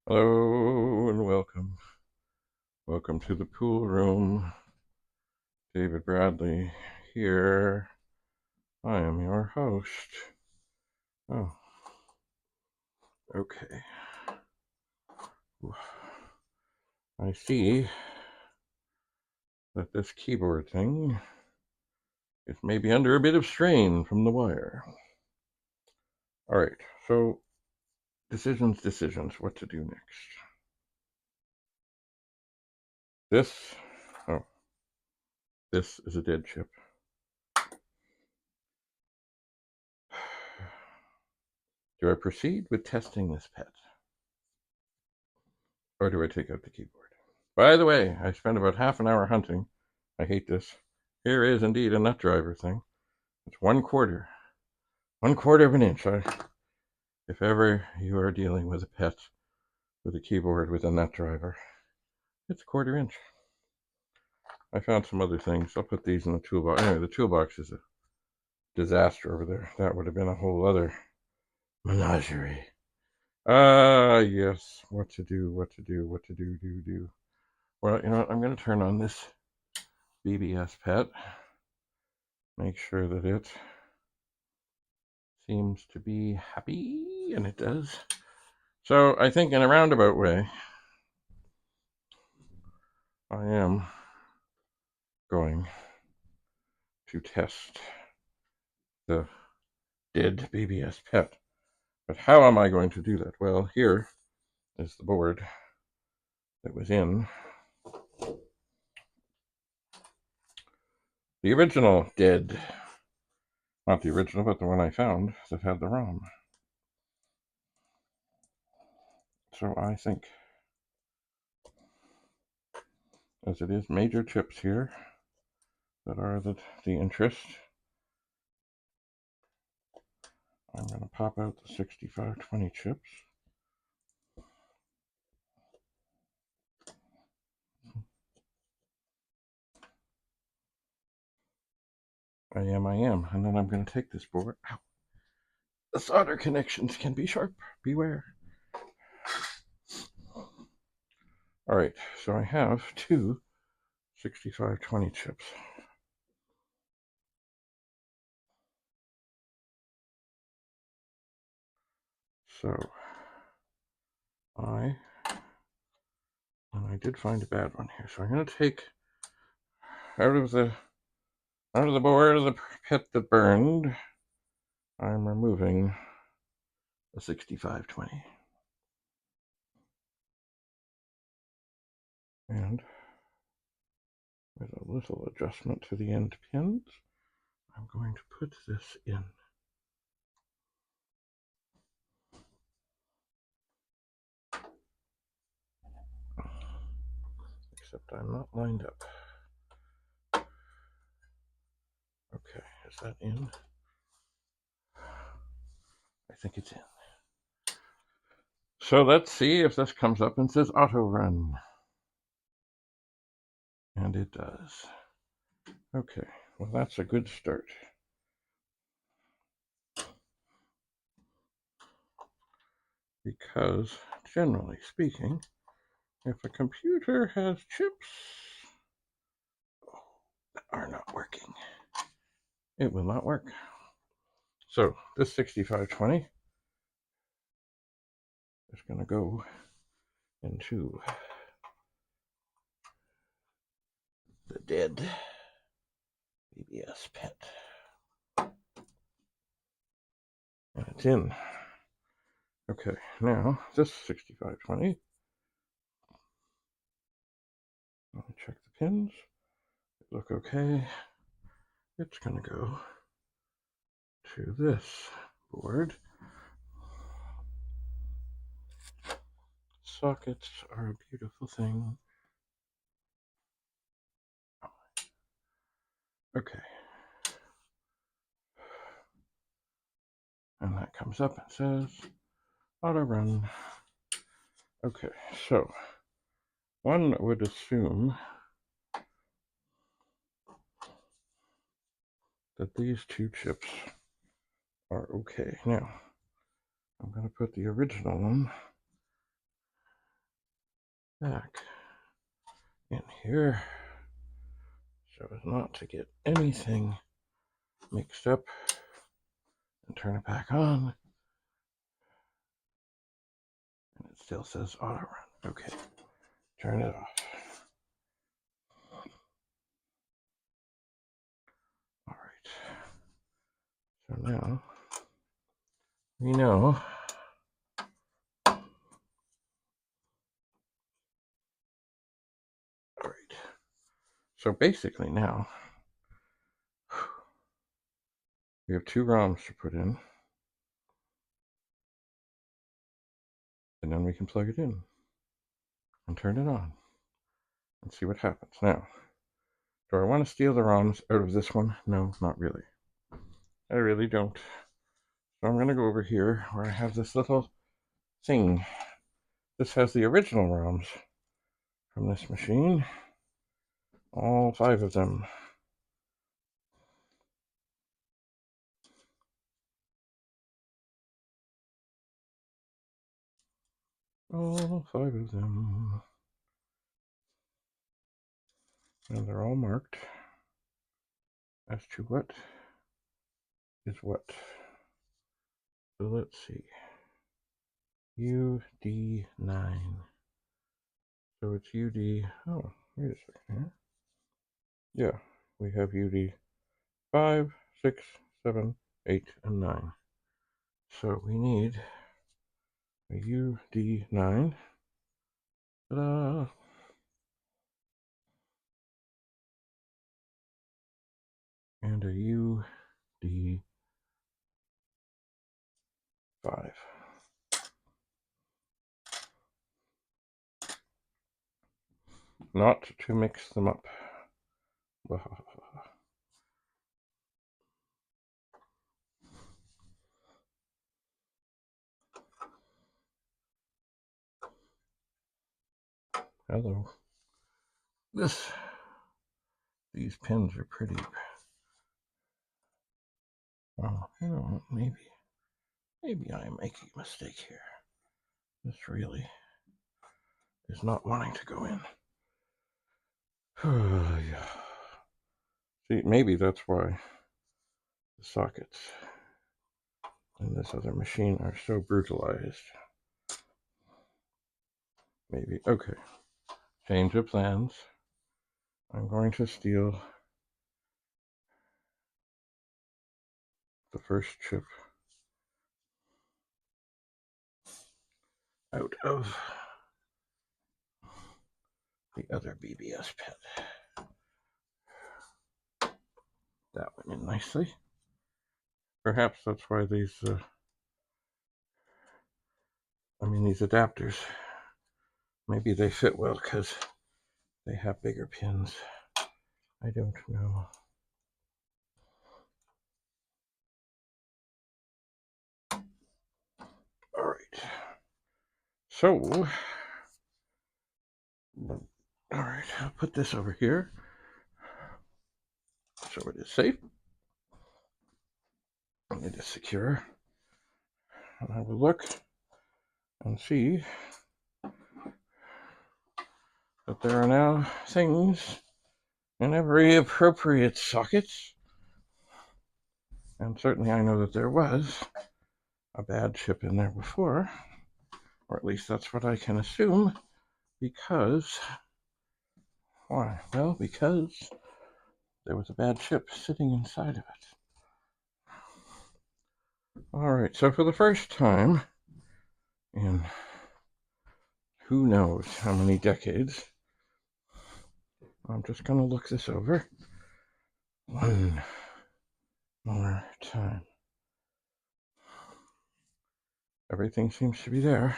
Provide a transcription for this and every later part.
Hello and welcome. Welcome to the pool room. David Bradley here. I am your host. Oh, okay. I see that this keyboard thing is maybe under a bit of strain from the wire. All right, so decisions. What to do next? This, oh, this is a dead chip. Do I proceed with testing this pet? Or do I take out the keyboard? By the way, I spent about half an hour hunting. I hate this. Here is indeed a nut driver thing. It's 1/4 of an inch. If ever you are dealing with a pet with a keyboard with a nut driver, it's 1/4 inch. I found some other things. I'll put these in the toolbox. Anyway, the toolbox is a disaster over there. That would have been a whole other menagerie. Yes. What to do. Do. Well, you know what? I'm going to turn on this BBS pet. Make sure that it seems to be happy, and it does. So I think in a roundabout way, I am going to test the dead BBS pet. But how am I going to do that? Well, here is the board that was in the original dead. Not the original, but the one I found that had the ROM. So I think, as it is major chips here that are the interest, I'm going to pop out the 6520 chips. I am. And then I'm going to take this board. Ow. The solder connections can be sharp. Beware. All right, so I have two 6520 chips. So I did find a bad one here. So I'm going to take out of the board of the pit that burned. I'm removing the 6520. And with a little adjustment to the end pins, I'm going to put this in. Except I'm not lined up. Okay, is that in? I think it's in. So let's see if this comes up and says auto run. And it does. Okay, well, that's a good start. Because, generally speaking, if a computer has chips that are not working, it will not work. So this 6520 is going to go into the dead BBS pet. And it's in. Okay, now this 6520, let me check the pins. They look okay. It's going to go to this board. Sockets are a beautiful thing. Okay. And that comes up and says auto run. Okay, so one would assume that these two chips are okay. Now, I'm going to put the original one back in here so as not to get anything mixed up, and turn it back on. And it still says auto run. Okay, turn it off. All right. So now we know all right. So basically now we have 2 ROMs to put in, and then we can plug it in and turn it on and see what happens. Now, do I want to steal the ROMs out of this one? No, not really. I really don't. So I'm going to go over here where I have this little thing. This has the original ROMs from this machine, all 5 of them. All 5 of them. And they're all marked as to what is what. So let's see. UD9. So it's UD. Oh, wait a second here. Yeah, we have UD 5, 6, 7, 8, and 9. So we need a UD9. Ta-da! And a UD5. Not to mix them up. Hello. These pins are pretty. Oh, you know, maybe I am making a mistake here. This really is not wanting to go in. Yeah. See, maybe that's why the sockets in this other machine are so brutalized. Maybe. Okay. Change of plans. I'm going to steal the first chip out of the other BBS pet. That went in nicely. Perhaps that's why these adapters, maybe they fit well because they have bigger pins. I don't know. All right. So, all right, I'll put this over here so it is safe. It is secure. And I will look and see that there are now things in every appropriate socket. And certainly I know that there was a bad chip in there before, or at least that's what I can assume, because, why? Well, because there was a bad chip sitting inside of it. All right, so for the first time in who knows how many decades, I'm just going to look this over one more time. Everything seems to be there.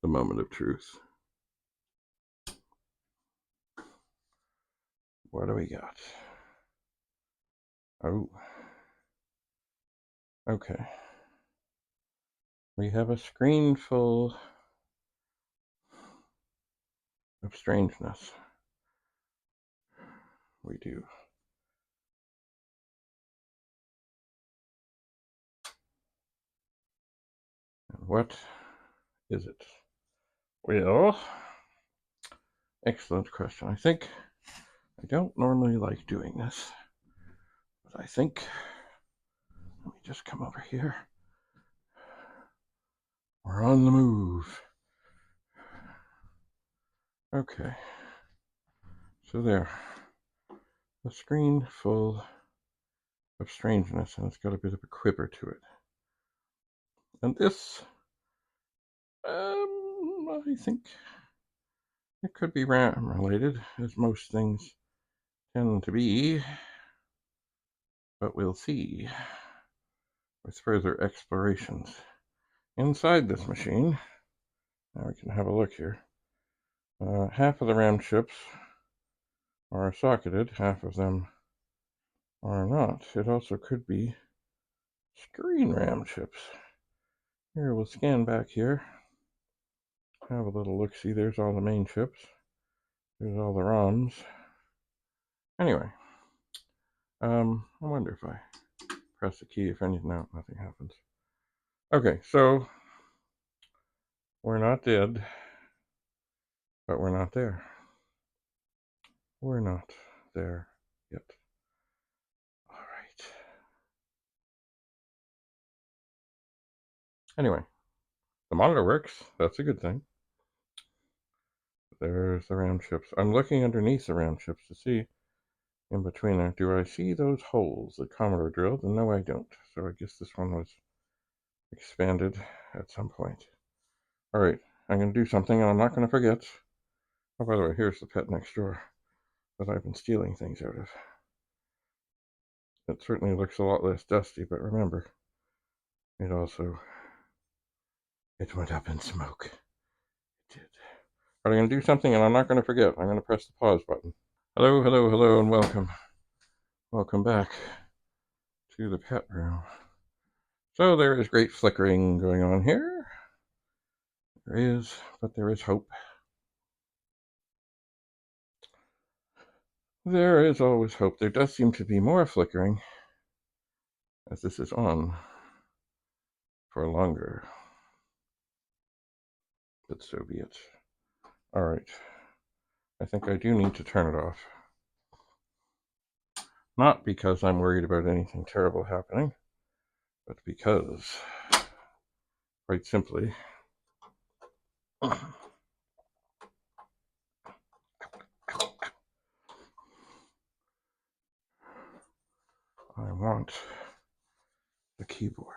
The moment of truth. What do we got? Oh. Okay. We have a screen full of strangeness. We do. And what is it? Well, excellent question. I think I don't normally like doing this, but I think, let me just come over here. We're on the move. Okay. So there. A screen full of strangeness, and it's got a bit of a quiver to it. And this, I think it could be RAM related, as most things tend to be, but we'll see with further explorations. Inside this machine, now we can have a look here. Half of the RAM chips are socketed, half of them are not. It also could be screen RAM chips. Here, we'll scan back here. Have a little look-see. There's all the main chips. There's all the ROMs. Anyway, I wonder if I press the key, if anything, no, nothing happens. Okay, so we're not dead, but we're not there. We're not there yet. All right. Anyway, the monitor works. That's a good thing. There's the RAM chips. I'm looking underneath the RAM chips to see in between there. Do I see those holes that Commodore drilled? And no, I don't. So I guess this one was expanded at some point. All right, I'm going to do something, and I'm not going to forget. Oh, by the way, here's the pet next door that I've been stealing things out of. It certainly looks a lot less dusty, but remember, it went up in smoke. It did. But I'm going to do something, and I'm not going to forget. I'm going to press the pause button. Hello, hello, hello, and welcome. Welcome back to the pet room. So there is great flickering going on here. There is, but there is hope. There is always hope. There does seem to be more flickering as this is on for longer. But so be it. All right. I think I do need to turn it off. Not because I'm worried about anything terrible happening, but because, quite simply, I want the keyboard.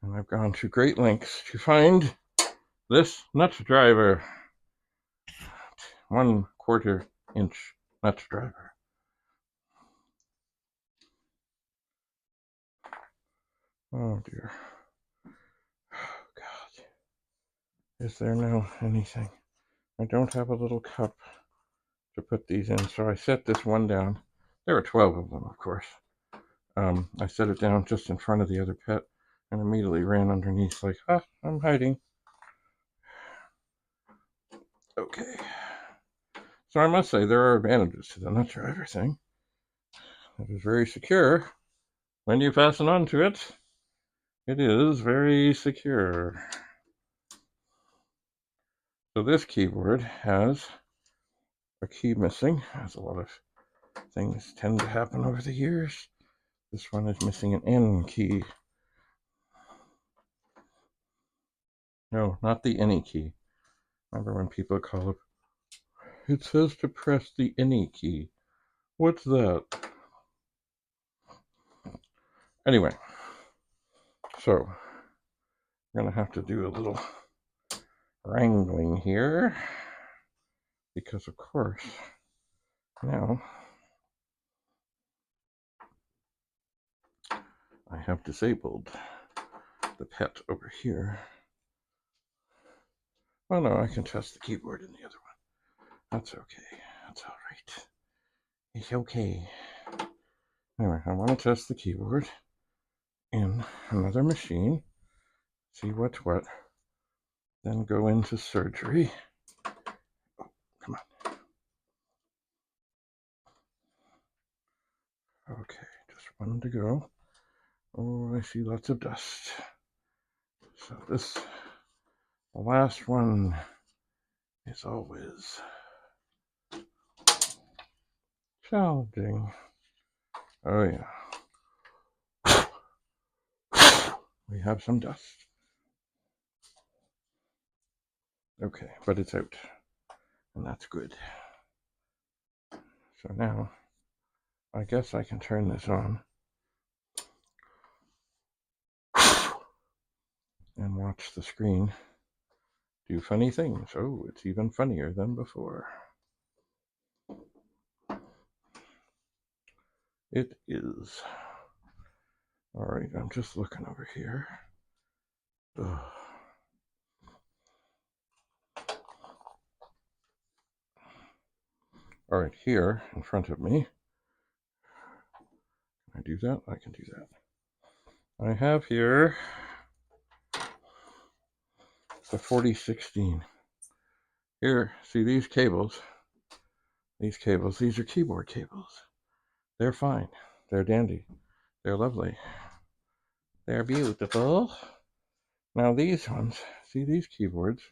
And I've gone to great lengths to find this nut driver. 1/4 inch nut driver. Oh dear. Oh God. Is there no anything? I don't have a little cup to put these in, so I set this one down. There are 12 of them, of course. I set it down just in front of the other pet and immediately ran underneath like, I'm hiding. Okay. So I must say there are advantages to the nut driver thing. It is very secure. When you fasten onto it, it is very secure. So this keyboard has a key missing, as a lot of things tend to happen over the years. This one is missing an N key. No, not the any key. Remember when people call it, it says to press the any key. What's that? Anyway, so I'm going to have to do a little wrangling here because, of course, now I have disabled the pet over here. Oh no, I can test the keyboard in the other one. That's okay. That's all right. It's okay. Anyway, I want to test the keyboard in another machine, see what's what, then go into surgery. Oh, come on. Okay, just one to go. Oh, I see lots of dust. So this The last one is always challenging. Oh yeah. We have some dust. Okay, but it's out. And that's good. So now, I guess I can turn this on and watch the screen do funny things. Oh, it's even funnier than before. It is. All right, I'm just looking over here. Ugh. All right, here in front of me. Can I do that? I can do that. I have here the 4016. Here, see these cables? These are keyboard cables. They're fine. They're dandy. They're lovely. They're beautiful. Now these ones, see these keyboards?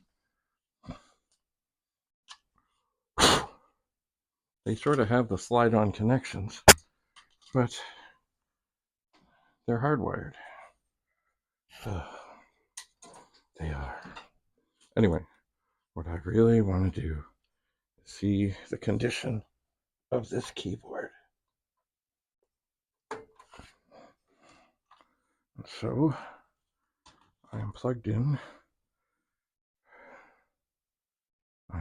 They sort of have the slide-on connections, but they're hardwired. They are. Anyway, what I really want to do is see the condition of this keyboard. And so I am plugged in. But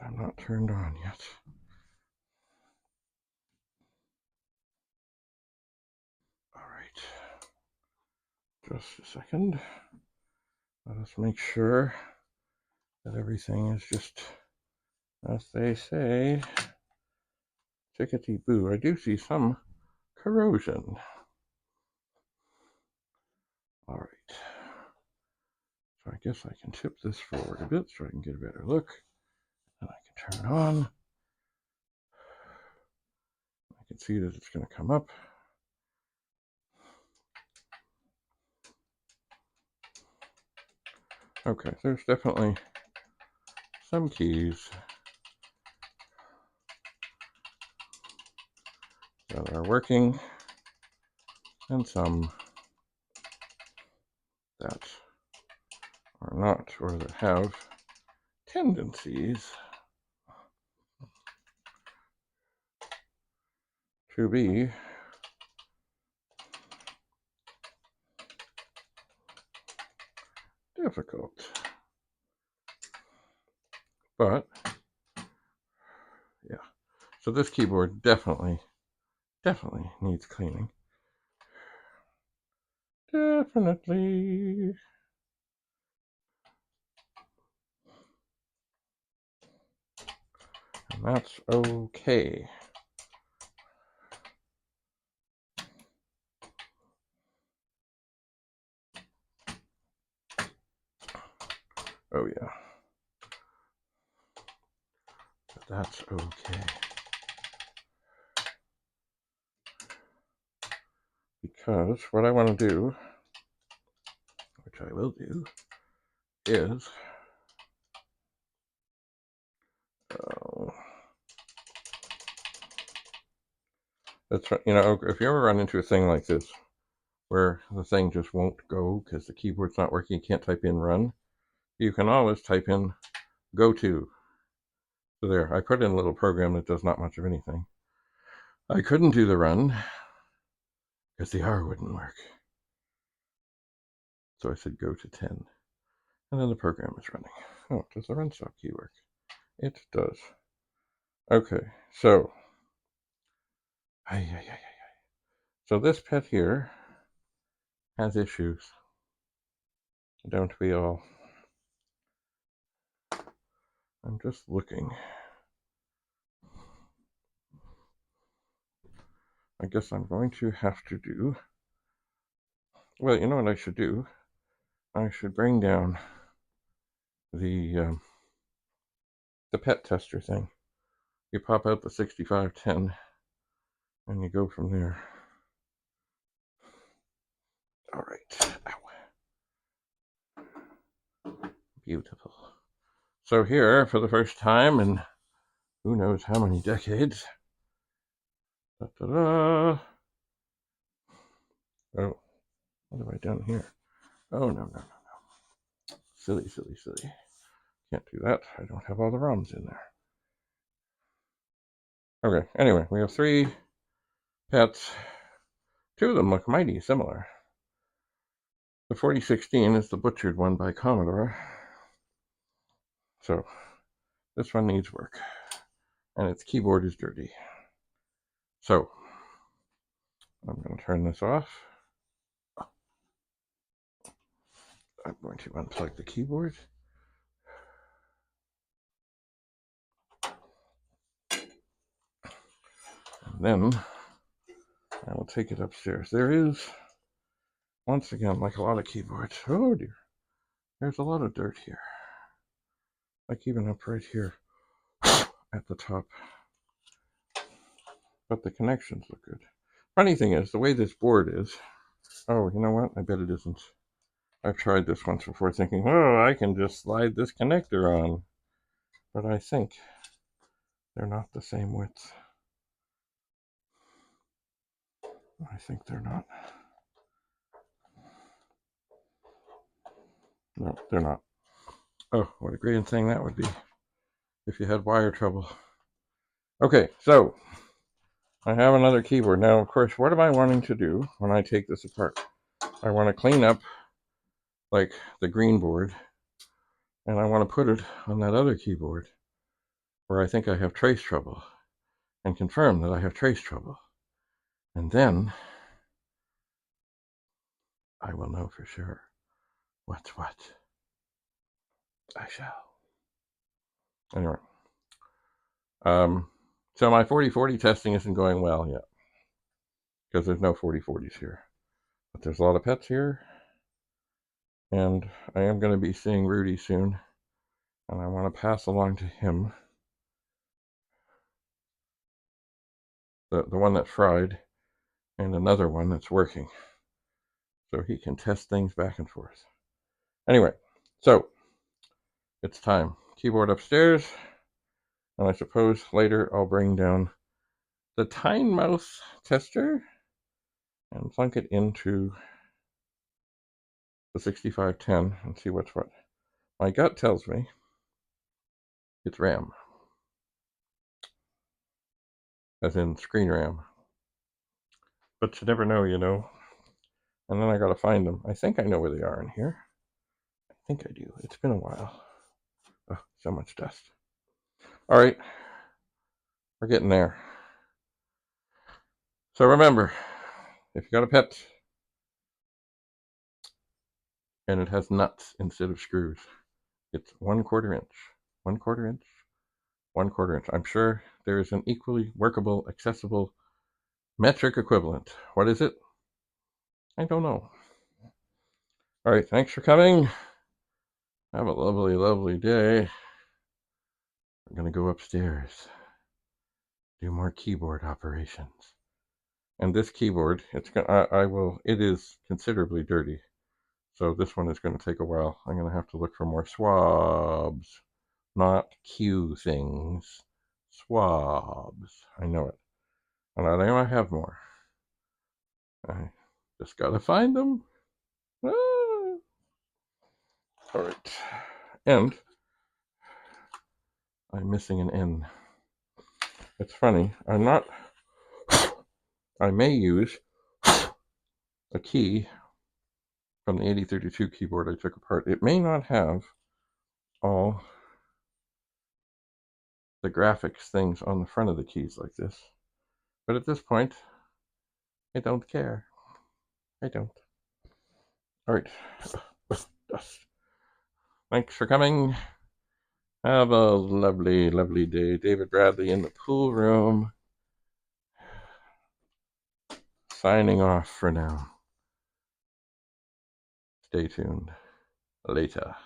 I'm not turned on yet. All right. Just a second. Let us make sure that everything is just as they say. Tickety-boo. I do see some corrosion. All right. So I guess I can tip this forward a bit so I can get a better look. And I can turn it on. I can see that it's going to come up. Okay, there's definitely some keys that are working and some that are not, or that have tendencies to be difficult. But yeah, so this keyboard definitely needs cleaning. Definitely. And that's okay. Oh yeah. But that's okay. Because what I want to do, which I will do, is that's, you know, if you ever run into a thing like this where the thing just won't go because the keyboard's not working, you can't type in run, you can always type in go to. So there, I put in a little program that does not much of anything. I couldn't do the run because the R wouldn't work. So I said go to 10. And then the program is running. Oh, does the run stop key work? It does. Okay, so so this pet here has issues. Don't we all? I'm just looking. I guess I'm going to have to do, well, you know what I should do? I should bring down the pet tester thing. You pop out the 6510 and you go from there. All right. Ow. Beautiful. So here, for the first time in who knows how many decades. Da-da-da. Oh, what have I done here? Oh, no. Silly. Can't do that. I don't have all the ROMs in there. Okay, anyway, we have 3 pets. 2 of them look mighty similar. The 4016 is the butchered one by Commodore. So, this one needs work. And its keyboard is dirty. So, I'm going to turn this off. I'm going to unplug the keyboard. And then I will take it upstairs. There is, once again, like a lot of keyboards. Oh dear. There's a lot of dirt here. Like even up right here at the top. But the connections look good. Funny thing is, the way this board is, oh, you know what? I bet it isn't. I've tried this once before thinking, oh, I can just slide this connector on. But I think they're not the same width. I think they're not. No, they're not. Oh, what a great thing that would be if you had wire trouble. Okay, so I have another keyboard. Now, of course, what am I wanting to do when I take this apart? I want to clean up, like, the green board, and I want to put it on that other keyboard where I think I have trace trouble, and confirm that I have trace trouble. And then I will know for sure what's what. I shall. Anyway. So my 4040 testing isn't going well yet, because there's no 4040s here. But there's a lot of pets here, and I am going to be seeing Rudy soon, and I want to pass along to him the one that's fried and another one that's working, so he can test things back and forth. Anyway, so it's time. Keyboard upstairs, and I suppose later I'll bring down the Tynemouth tester and plunk it into the 6510 and see what's what. My gut tells me it's RAM, as in screen RAM. But you never know, you know. And then I gotta find them. I think I know where they are in here. I think I do. It's been a while. Oh, so much dust. All right, we're getting there. So remember, if you got a pet and it has nuts instead of screws, it's 1/4 inch, 1/4 inch, 1/4 inch. I'm sure there is an equally workable, accessible metric equivalent. What is it? I don't know. All right, thanks for coming. Have a lovely, lovely day. I'm going to go upstairs, do more keyboard operations. And this keyboard, it is considerably dirty. So this one is going to take a while. I'm going to have to look for more swabs, not Q things. Swabs. I know it. And I know I have more. I just got to find them. Ah. All right. And I'm missing an N. It's funny. I may use a key from the 8032 keyboard I took apart. It may not have all the graphics things on the front of the keys like this. But at this point, I don't care. I don't. All right. Dust. Thanks for coming. Have a lovely, lovely day. David Bradley in the pool room. Signing off for now. Stay tuned. Later.